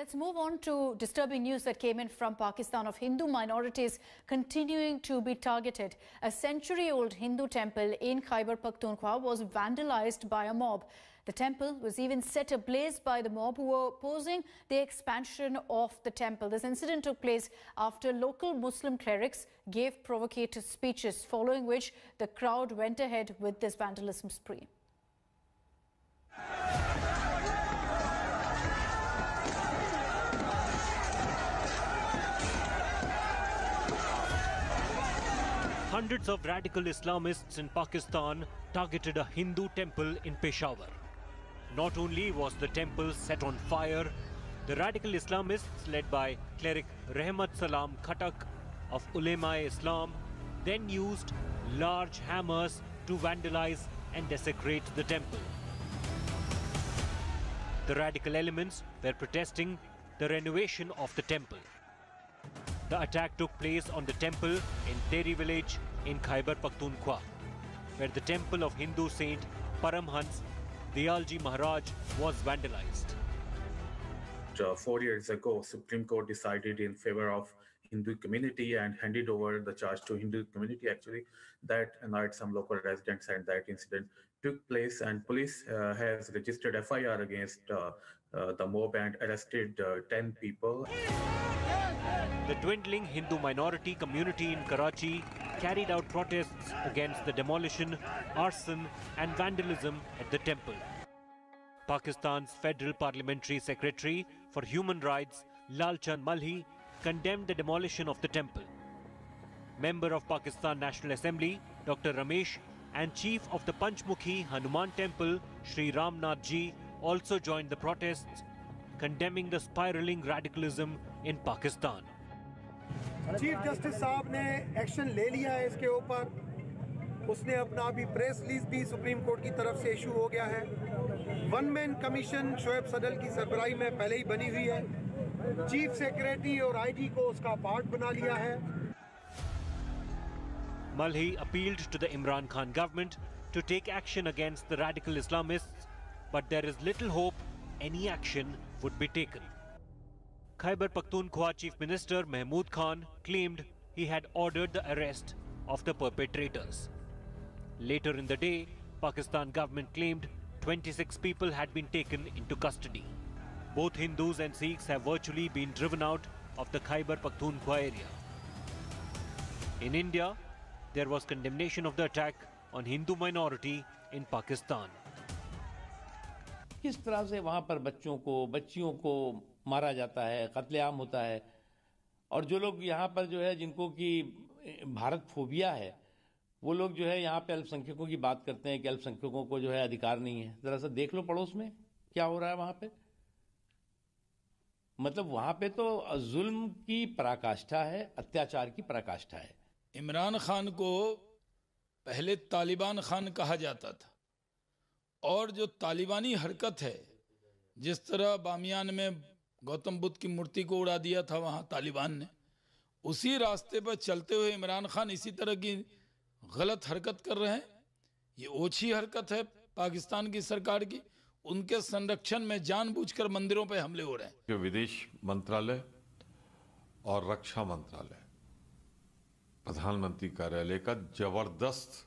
Let's move on to disturbing news that came in from Pakistan of Hindu minorities continuing to be targeted. A century-old Hindu temple in Khyber Pakhtunkhwa was vandalized by a mob. The temple was even set ablaze by the mob who were opposing the expansion of the temple. This incident took place after local Muslim clerics gave provocative speeches, following which the crowd went ahead with this vandalism spree. Hundreds of radical Islamists in Pakistan targeted a Hindu temple in Peshawar. Not only was the temple set on fire, the radical Islamists led by cleric Rahmat Salam Khatak of Ulema-e-Islam then used large hammers to vandalize and desecrate the temple. The radical elements were protesting the renovation of the temple. The attack took place on the temple in Teri village in Khyber Pakhtunkhwa, where the temple of Hindu saint Paramhans Dayalji Maharaj was vandalized. 4 years ago, Supreme Court decided in favor of Hindu community and handed over the charge to Hindu community. Actually, that annoyed some local residents, and that incident took place. And police has registered FIR against the mob and arrested 10 people. The dwindling Hindu minority community in Karachi carried out protests against the demolition, arson and vandalism at the temple. Pakistan's Federal Parliamentary Secretary for Human Rights, Lalchand Malhi, condemned the demolition of the temple. Member of Pakistan National Assembly, Dr. Ramesh, and Chief of the Panchmukhi Hanuman Temple, Sri Ramnath Ji, also joined the protests, condemning the spiraling radicalism in Pakistan. Chief justice साहब ने action ले लिया है इसके ऊपर. उसने अपना अभी प्रेस रिलीज भी सुप्रीम कोर्ट की तरफ से इशू हो गया है. वन मैन कमीशन शोएब सदल की सरबराही में पहले ही बनी हुई है. चीफ सेक्रेटरी और आईजी को उसका पार्ट बना लिया है. Malhi appealed to the Imran Khan government to take action against the radical Islamists, but there is little hope any action would be taken. Khyber Pakhtunkhwa Chief Minister Mahmood Khan claimed he had ordered the arrest of the perpetrators. Later in the day, Pakistan government claimed 26 people had been taken into custody. Both Hindus and Sikhs have virtually been driven out of the Khyber Pakhtunkhwa area. In India, there was condemnation of the attack on Hindu minority in Pakistan. किस तरह से वहाँ पर बच्चियों को मारा जाता है, कत्लेआम होता है, और जो लोग यहाँ पर जो है जिनको कि भारत फोबिया है, वो लोग जो है यहाँ पे अल्पसंख्यकों की बात करते हैं कि अल्पसंख्यकों को जो है अधिकार नहीं है. जरा सा देख लो पड़ोस में क्या हो रहा है वहाँ पे. मतलब वहाँ पे तो जुल्म की पराकाष्ठा है, अत्याचार की पराकाष्ठा है. इमरान खान को पहले तालिबान खान कहा जाता था, और जो तालिबानी हरकत है, जिस तरह बामियान में गौतम बुद्ध की मूर्ति को उड़ा दिया था वहाँ तालिबान ने, उसी रास्ते पर चलते हुए इमरान खान इसी तरह की गलत हरकत कर रहे हैं. ये ओछी हरकत है पाकिस्तान की सरकार की. उनके संरक्षण में जानबूझकर मंदिरों पे हमले हो रहे हैं. जो विदेश मंत्रालय और रक्षा मंत्रालय, प्रधानमंत्री कार्यालय का जबरदस्त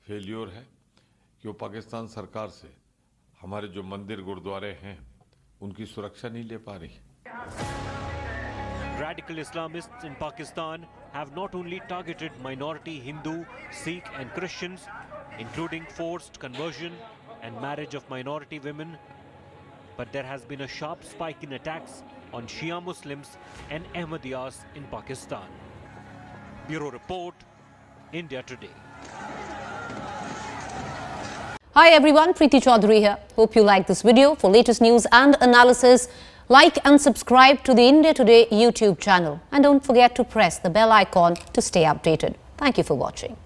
फेल्योर है कि वो पाकिस्तान सरकार से हमारे जो मंदिर गुरुद्वारे हैं उनकी सुरक्षा नहीं ले पा रही. Radical Islamists in Pakistan have not only targeted minority Hindu, Sikh and Christians, including forced conversion and marriage of minority women, but there has been a sharp spike in attacks on Shia Muslims and Ahmadiyyas in Pakistan. Bureau Report, India Today. Hi everyone, Preeti Chaudhary here. Hope you like this video. For latest news and analysis, like and subscribe to the India Today YouTube channel. And don't forget to press the bell icon to stay updated. Thank you for watching.